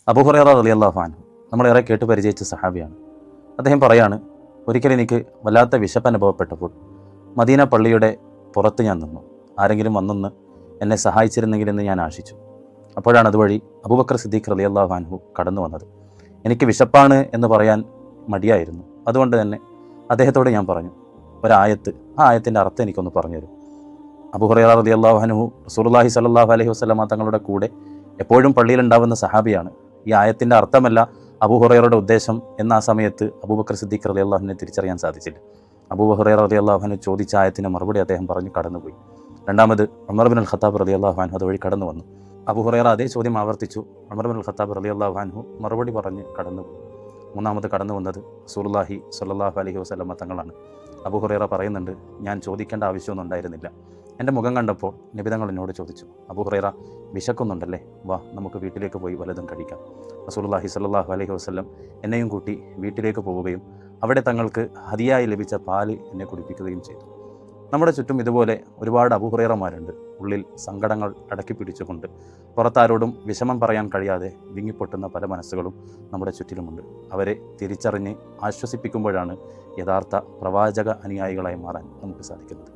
അബൂ ഹുറൈറ റളിയല്ലാഹു അൻഹു നമ്മളേറെ കേട്ട് പരിചയിച്ച സഹാബിയാണ്. അദ്ദേഹം പറയാണ്, ഒരിക്കലും എനിക്ക് വല്ലാത്ത വിശപ്പ് അനുഭവപ്പെട്ടപ്പോൾ മദീന പള്ളിയുടെ പുറത്ത് ഞാൻ നിന്നു. ആരെങ്കിലും വന്നൊന്ന് എന്നെ സഹായിച്ചിരുന്നെങ്കിലെന്ന് ഞാൻ ആശിച്ചു. അപ്പോഴാണ് അതുവഴി അബൂബക്കർ സിദ്ദീഖ് റളിയല്ലാഹു അൻഹു കടന്നു വന്നത്. എനിക്ക് വിശപ്പാണ് എന്ന് പറയാൻ മടിയായിരുന്നു. അതുകൊണ്ട് തന്നെ അദ്ദേഹത്തോട് ഞാൻ പറഞ്ഞു, ഒരായത്ത്, ആ ആയത്തിൻ്റെ അർത്ഥം എനിക്കൊന്ന് പറഞ്ഞുതരും. അബൂ ഹുറൈറ റളിയല്ലാഹു അൻഹു റസൂലുള്ളാഹി സ്വല്ലല്ലാഹു അലൈഹി വസല്ലമ തങ്ങളുടെ കൂടെ എപ്പോഴും പള്ളിയിലുണ്ടാവുന്ന സഹാബിയാണ്. ഈ ആയത്തിൻ്റെ അർത്ഥമല്ല അബൂ ഹുറൈറയുടെ ഉദ്ദേശം എന്ന ആ സമയത്ത് അബൂബക്കർ സിദ്ദീഖ് റളിയല്ലാഹു അൻഹുവിനെ തിരിച്ചറിയാൻ സാധിച്ചില്ല. അബൂ ഹുറൈറ റളിയല്ലാഹു അൻഹു ചോദിച്ച ആയത്തിൻ്റെ മറുപടി അദ്ദേഹം പറഞ്ഞു കടന്നുപോയി. രണ്ടാമത് ഉമർ ബിൻ അൽ ഖത്താബ് റളിയല്ലാഹു അൻഹു അതുവഴി കടന്നു വന്നു. അബൂ ഹുറൈറ അതേ ചോദ്യം ആവർത്തിച്ചു. ഉമർ ബിൻ അൽ ഖത്താബ് റളിയല്ലാഹു അൻഹു മറുപടി പറഞ്ഞ് കടന്നുപോയി. മൂന്നാമത് കടന്നു വന്നത് റസൂലുള്ളാഹി സ്വല്ലല്ലാഹു അലൈഹി വസല്ലമ തങ്ങളാണ്. അബൂ ഹുറൈറ പറയുന്നുണ്ട്, ഞാൻ ചോദിക്കേണ്ട ആവശ്യമൊന്നും ഉണ്ടായിരുന്നില്ല. എൻ്റെ മുഖം കണ്ടപ്പോൾ നബി തങ്ങൾ എന്നോട് ചോദിച്ചു, അബൂ ഹുറൈറ വിശക്കുന്നുണ്ടല്ലേ, വാ നമുക്ക് വീട്ടിലേക്ക് പോയി വല്ലതും കഴിക്കാം. റസൂലുള്ളാഹി സ്വല്ലല്ലാഹു അലൈഹി വസല്ലം എന്നെയും കൂട്ടി വീട്ടിലേക്ക് പോവുകയും അവിടെ തങ്ങൾക്ക് ഹദിയായി ലഭിച്ച പാല് എന്നെ കുടിപ്പിക്കുകയും ചെയ്തു. നമ്മുടെ ചുറ്റും ഇതുപോലെ ഒരുപാട് അബൂ ഹുറൈറമാരുണ്ട്. ഉള്ളിൽ സങ്കടങ്ങൾ അടക്കി പിടിച്ചുകൊണ്ട് പുറത്താരോടും വിഷമം പറയാൻ കഴിയാതെ വിങ്ങിപ്പൊട്ടുന്ന പല മനസ്സുകളും നമ്മുടെ ചുറ്റിലുമുണ്ട്. അവരെ തിരിച്ചറിഞ്ഞ് ആശ്വസിപ്പിക്കുമ്പോഴാണ് യഥാർത്ഥ പ്രവാചക അനുയായികളായി മാറാൻ നമുക്ക് സാധിക്കുന്നത്.